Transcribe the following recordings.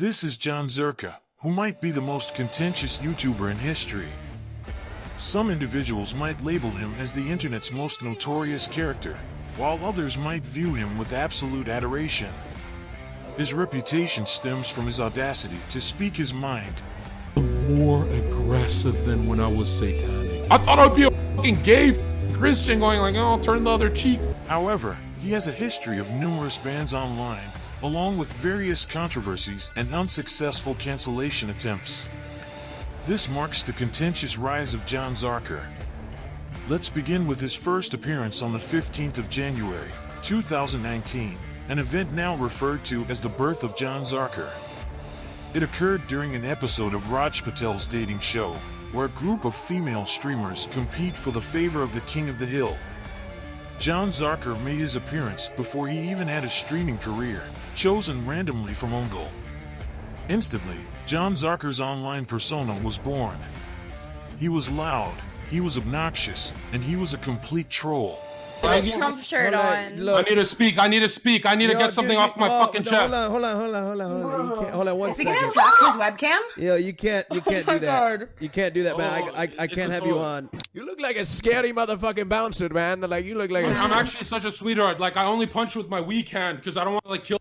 This is Jon Zherka, who might be the most contentious YouTuber in history. Some individuals might label him as the internet's most notorious character, while others might view him with absolute adoration. His reputation stems from his audacity to speak his mind. More aggressive than when I was satanic. I thought I'd be a fucking gay Christian going like, oh, I'll turn the other cheek. However, he has a history of numerous bans online, along with various controversies and unsuccessful cancellation attempts. This marks the contentious rise of Jon Zherka. Let's begin with his first appearance on the 15th of January, 2019, an event now referred to as the birth of Jon Zherka. It occurred during an episode of Raj Patel's dating show, where a group of female streamers compete for the favor of the King of the Hill. Jon Zherka made his appearance before he even had a streaming career, chosen randomly from Ongle. Instantly, Jon Zherka's online persona was born. He was loud, he was obnoxious, and he was a complete troll. Trump shirt on. I need to speak. I need to get something off my fucking chest. Hold on. One Is he second. gonna attack his webcam? Yo, you can't do that. God. You can't do that, man. I can't have you on. You look like a scary motherfucking bouncer, man. Like you look like a. I'm actually such a sweetheart. Like I only punch with my weak hand because I don't want to like kill.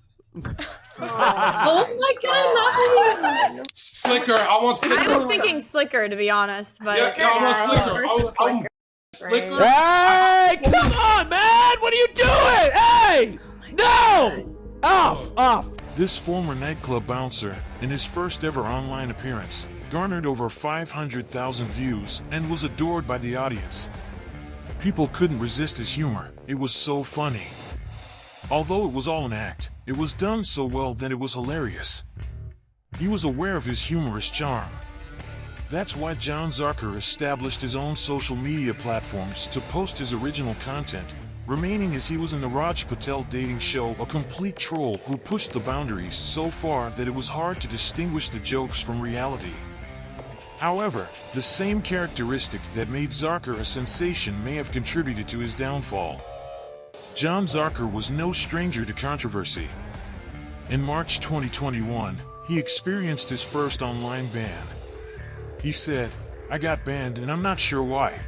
Oh my god, no. Slicker. I want slicker. I was thinking slicker, to be honest, but Yeah, I want slicker. versus I want slicker. slicker. Hey, come on, man! What are you doing? Hey! No! Off! This former nightclub bouncer, in his first ever online appearance, garnered over 500,000 views and was adored by the audience. People couldn't resist his humor. It was so funny. Although it was all an act, it was done so well that it was hilarious. He was aware of his humorous charm. That's why Jon Zherka established his own social media platforms to post his original content, remaining as he was in the Raj Patel dating show a complete troll who pushed the boundaries so far that it was hard to distinguish the jokes from reality. However, the same characteristic that made Zherka a sensation may have contributed to his downfall. Jon Zherka was no stranger to controversy. In March 2021, he experienced his first online ban. He said, "I got banned and I'm not sure why.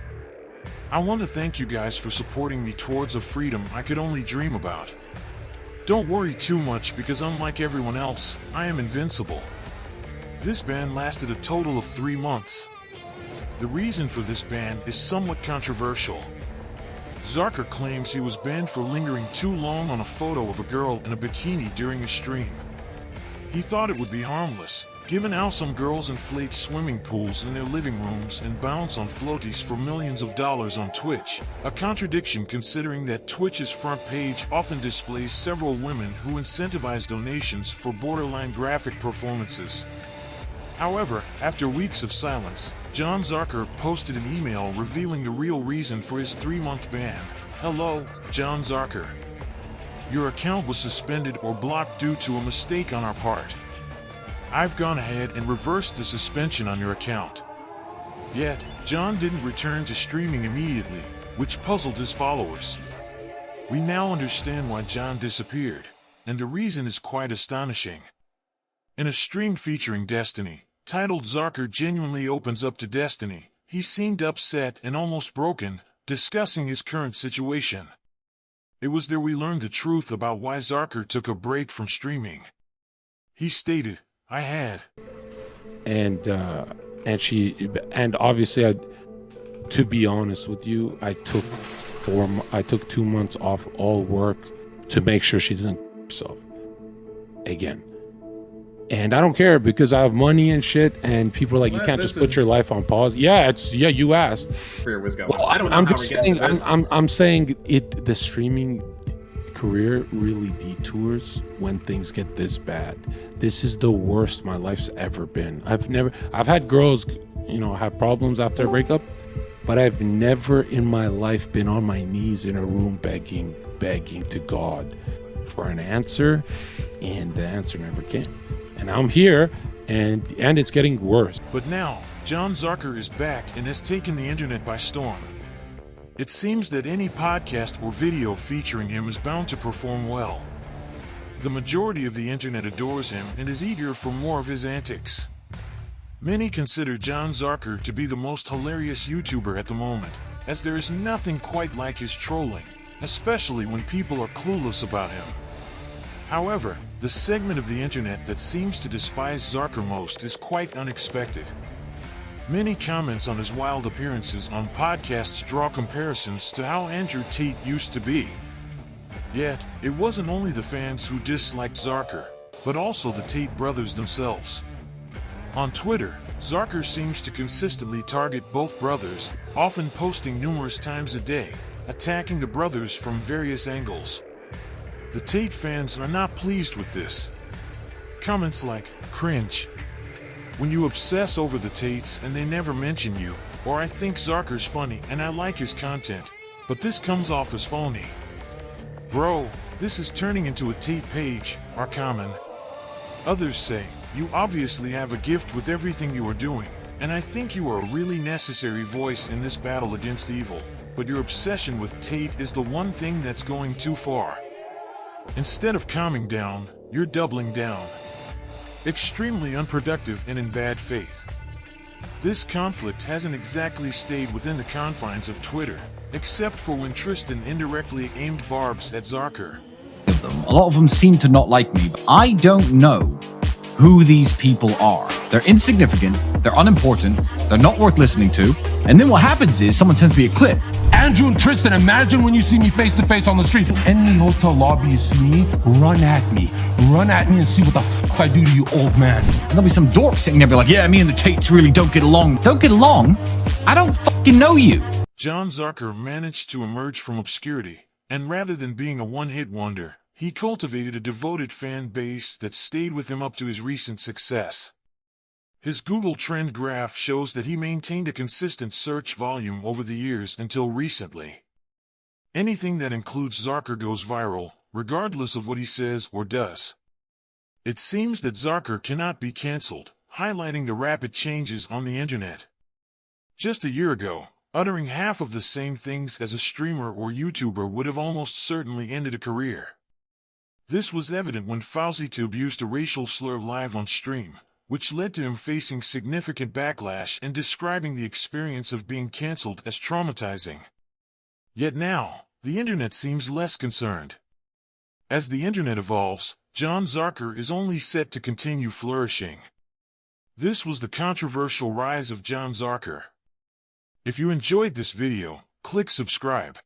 I want to thank you guys for supporting me towards a freedom I could only dream about. Don't worry too much because unlike everyone else, I am invincible." This ban lasted a total of 3 months. The reason for this ban is somewhat controversial. Zherka claims he was banned for lingering too long on a photo of a girl in a bikini during a stream. He thought it would be harmless, given how some girls inflate swimming pools in their living rooms and bounce on floaties for millions of dollars on Twitch, a contradiction considering that Twitch's front page often displays several women who incentivize donations for borderline graphic performances. However, after weeks of silence, Jon Zherka posted an email revealing the real reason for his 3-month ban. "Hello, Jon Zherka. Your account was suspended or blocked due to a mistake on our part. I've gone ahead and reversed the suspension on your account." Yet, Jon didn't return to streaming immediately, which puzzled his followers. We now understand why Jon disappeared, and the reason is quite astonishing. In a stream featuring Destiny, titled "Zherka Genuinely Opens Up to Destiny," he seemed upset and almost broken, discussing his current situation. It was there we learned the truth about why Zherka took a break from streaming. He stated, "I had." And obviously, to be honest with you, I took 2 months off all work to make sure she doesn't herself again. And I don't care because I have money and shit, and people are like, you can't just put your life on pause. Yeah, you asked. Career was going. Well, I don't know I'm how just we get saying. into this. I'm saying it. The streaming career really detours when things get this bad. This is the worst my life's ever been. I've had girls, have problems after a breakup, but I've never in my life been on my knees in a room begging to God for an answer, and the answer never came. And I'm here, and it's getting worse. But now, Jon Zherka is back and has taken the internet by storm. It seems that any podcast or video featuring him is bound to perform well. the majority of the internet adores him and is eager for more of his antics. Many consider Jon Zherka to be the most hilarious YouTuber at the moment, as there is nothing quite like his trolling, especially when people are clueless about him. However, the segment of the internet that seems to despise Zherka most is quite unexpected. Many comments on his wild appearances on podcasts draw comparisons to how Andrew Tate used to be. Yet, it wasn't only the fans who disliked Zherka, but also the Tate brothers themselves. On Twitter, Zherka seems to consistently target both brothers, often posting numerous times a day, attacking the brothers from various angles. The Tate fans are not pleased with this. Comments like, "Cringe. When you obsess over the Tates and they never mention you," or "I think Zherka's funny and I like his content, but this comes off as phony. Bro, this is turning into a Tate page," are common. Others say, "You obviously have a gift with everything you are doing, and I think you are a really necessary voice in this battle against evil, but your obsession with Tate is the one thing that's going too far. Instead of calming down, you're doubling down." Extremely unproductive and in bad faith. This conflict hasn't exactly stayed within the confines of Twitter, except for when Tristan indirectly aimed barbs at Zherka. A lot of them seem to not like me, but I don't know who these people are. They're insignificant, they're unimportant, they're not worth listening to, and then what happens is someone sends me a clip. Andrew and Tristan, imagine when you see me face to face on the street. Any hotel lobby you see me, run at me and see what the fuck I do to you, old man. And there'll be some dork sitting there be like, "Yeah, me and the Tates really don't get along." Don't get along? I don't fucking know you. Jon Zherka managed to emerge from obscurity, and rather than being a one-hit wonder, he cultivated a devoted fan base that stayed with him up to his recent success. His Google Trend graph shows that he maintained a consistent search volume over the years until recently. Anything that includes Zherka goes viral, regardless of what he says or does. It seems that Zherka cannot be cancelled, highlighting the rapid changes on the internet. Just a year ago, uttering half of the same things as a streamer or YouTuber would have almost certainly ended a career. This was evident when facet used a racial slur live on stream, which led to him facing significant backlash and describing the experience of being cancelled as traumatizing. Yet now, the internet seems less concerned. As the internet evolves, Jon Zherka is only set to continue flourishing. This was the controversial rise of Jon Zherka. If you enjoyed this video, click subscribe.